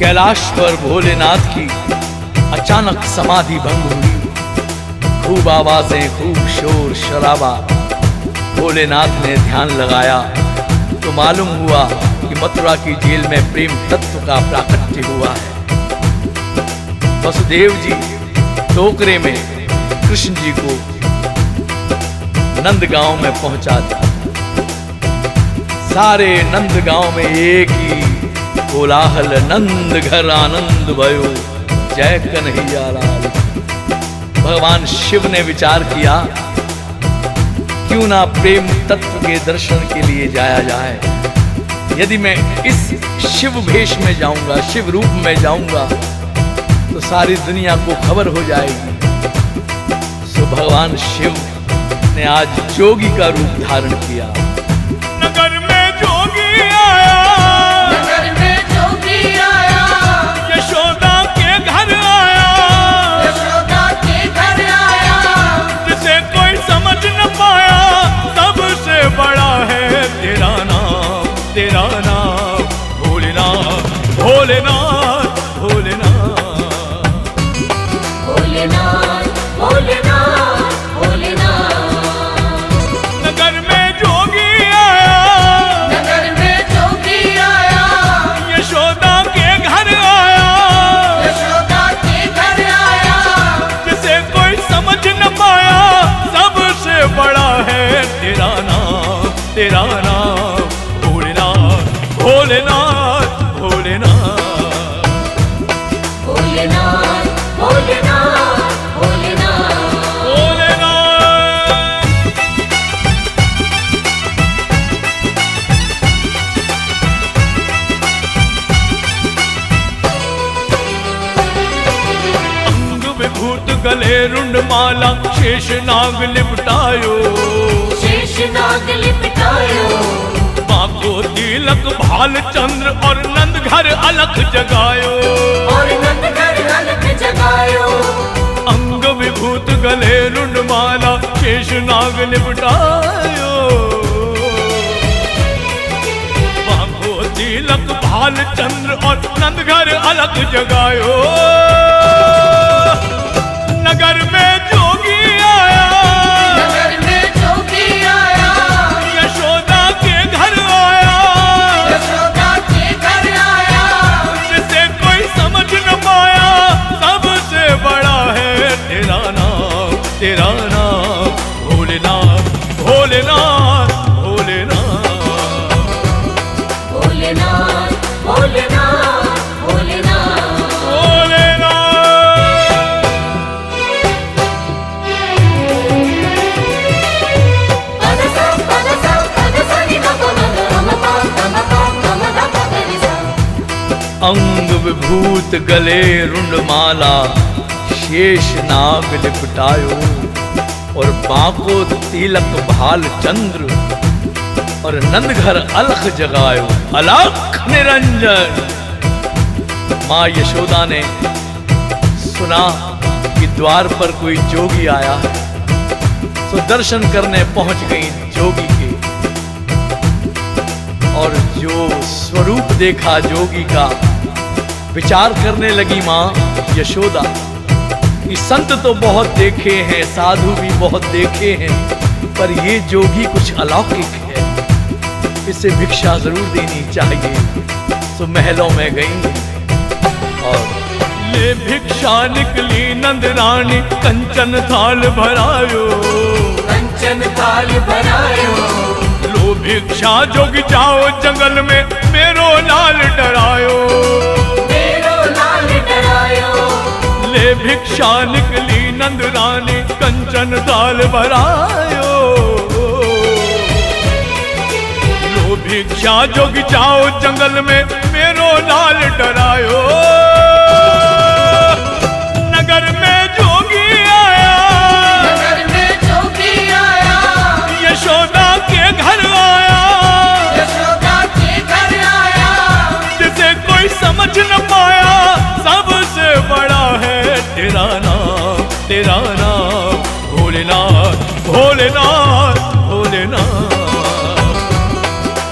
कैलाश पर भोलेनाथ की अचानक समाधि भंग हुई। खूब आवाजें, खूब शोर शराबा। भोलेनाथ ने ध्यान लगाया तो मालूम हुआ कि मथुरा की जेल में प्रेम तत्व का प्राकट्य हुआ है। वसुदेव जी टोकरे में कृष्ण जी को नंदगांव में पहुंचा दिया। सारे नंदगांव में एक ही कोलाहल, नंद घर आनंद भयो, जय कन्हैया लाल। भगवान शिव ने विचार किया क्यों ना प्रेम तत्व के दर्शन के लिए जाया जाए। यदि मैं इस शिव भेष में जाऊंगा, शिव रूप में जाऊंगा तो सारी दुनिया को खबर हो जाएगी। सो भगवान शिव ने आज जोगी का रूप धारण किया। नगर में जोगी आया, नगर में जोगी आया, यशोदा के घर आया, यशोदा के घर आया, जिसे कोई समझ न पाया, सबसे बड़ा है तेरा नाम, तेरा नाम भोलेनाथ, भोलेनाथ, भोलेनाथ, भोलेनाथ, भोलेनाथ, भोलेनाथ। नगर में जोगी आया, नगर में जोगी आया, यशोदा के घर आया, यशोदा के घर आया, जिसे कोई समझ न पाया, सबसे बड़ा है तेरा नाम, तेरा नाम भोलेनाथ, भोलेनाथ, भोलेनाथ, भोलेनाथ, भोलेनाथ, भोलेनाथ। अंग विभूत गले रुंड माला, शेष नाग लिपटायो, शेष नाग लिपटायो, बाको तिलक भाल चंद्र और नंद घर अलख जगायो, और नंद घर अलख जगायो। अंग विभूत गले रुंड माला, शेष नाग लिपटायो, बाको तिलक भाल चंद्र और नंद घर अलख जगायो। नगर में जोगी आया, नगर में जोगी आया, यशोदा के घर आया, यशोदा के घर आया, जिसे कोई समझ न पाया, सबसे बड़ा है तेरा नाम, तेरा नाम भोलेनाथ, भोलेनाथ, भोलेनाथ, भोलेनाथ, भोलेनाथ, भोलेनाथ, अंग विभूत गले रुंड माला, शेष नाग लिपटायो, और बाको तिलक भाल चंद्र और नंद घर अलख जगायो, अलख निरंजन। माँ यशोदा ने सुना कि द्वार पर कोई जोगी आया है, तो दर्शन करने पहुंच गई जोगी के। और जो स्वरूप देखा जोगी का, विचार करने लगी माँ यशोदा कि संत तो बहुत देखे हैं, साधु भी बहुत देखे हैं, पर ये जोगी कुछ अलौकिक है, इसे भिक्षा जरूर देनी चाहिए। तो महलों में गई और ले भिक्षा निकली नंद रानी, कंचन थाल भरायो, कंचन थाल भरायो, लो भिक्षा जोग जाओ जंगल में, मेरो लाल डरायो, मेरो लाल डरायो। ले भिक्षा निकली नंद रानी, कंचन थाल भरायो, लो भिक्षा जोग जाओ जंगल में, मेरो लाल डरायो। नगर में जोगी आया, नगर में जोगी आया, यशोदा के घर आया, यशोदा के घर आया, जिसे कोई समझ न पाया, सबसे बड़ा है तेरा नाम, तेरा नाम भोलेनाथ, भोलेनाथ, भोलेनाथ,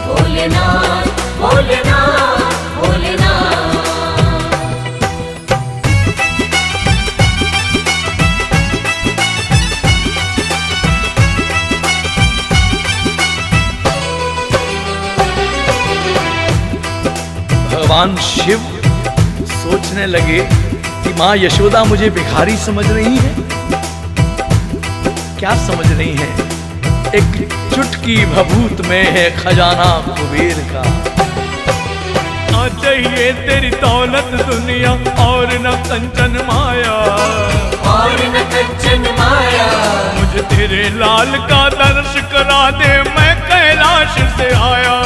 भोलेनाथ, भोलेनाथ, भोलेनाथ। भगवान शिव सोचने लगे कि माँ यशोदा मुझे भिखारी समझ रही है। क्या समझ रही है? एक चुटकी भभूत में है खजाना कुबेर का। ना चाहिए तेरी दौलत दुनिया और न कंचन माया, और न कंचन माया। मुझे तेरे लाल का दर्श करा दे, मैं कैलाश से आया,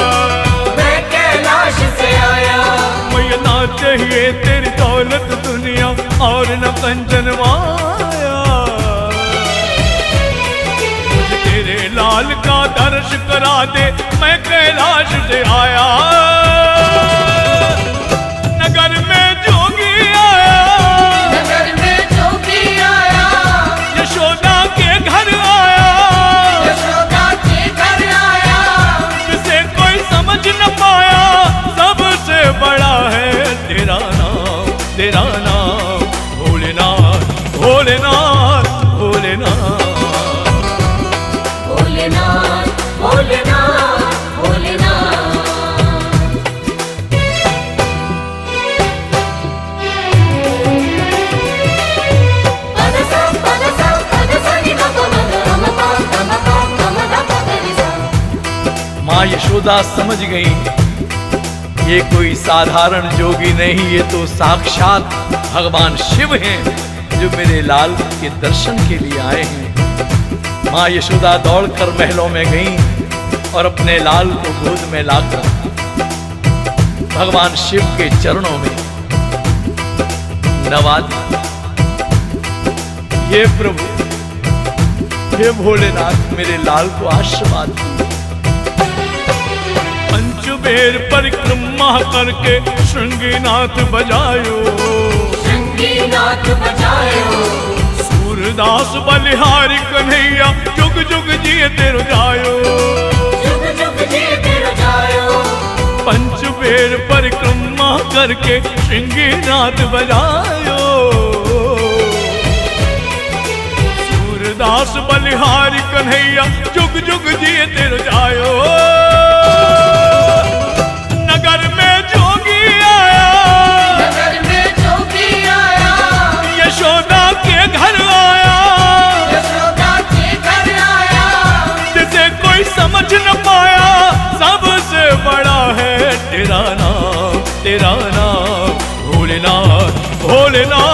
मैं कैलाश से आया। मुझे ना चाहिए तेरी दौलत दुनिया और न कंचन माया, मुझे तेरे लाल का दर्श करा दे, मैं कैलाश से आया। नगर में जोगी आया, नगर में जोगी आया, यशोदा के घर आया, यशोदा के घर आया। जिसे कोई समझ न पाया, सबसे बड़ा है तेरा नाम, तेरा नाम भोलेनाथ, भोलेनाथ, भोलेनाथ, भोलेनाथ, भोलेनाथ, भोलेनाथ। पदसा पदसा पदसा नि ग ग म ग म प ग म प ग म द प ग रि सा। माँ यशोदा समझ गई ये कोई साधारण जोगी नहीं, ये तो साक्षात भगवान शिव हैं जो मेरे लाल के दर्शन के लिए आए हैं। माँ यशोदा दौड़कर महलों में गईं और अपने लाल को गोद में लाकर भगवान शिव के चरणों में नवा दिया। हे प्रभु, हे भोलेनाथ, मेरे लाल को आशीर्वाद दीजिए। पंचबेर परिक्रमा करके श्रृंगीनाथ बजायो, श्रृंगीनाथ बजायो। सूरदास बलिहारी कन्हैया, जुग जुग जिए तेरो जायो, जुग जुग जी तेरो जायो। पंचबेर परिक्रमा करके श्रृंगीनाथ बजायो, सूरदास बलिहारी कन्हैया, जुग जुग जिए तेरो जायो। नगर में जोगी आया, नगर में जोगी आया, यशोदा के घर आया, यशोदा के घर आया। जिसे कोई समझ न पाया, सबसे बड़ा है तेरा नाम, तेरा नाम भोलेनाथ, भोलेनाथ।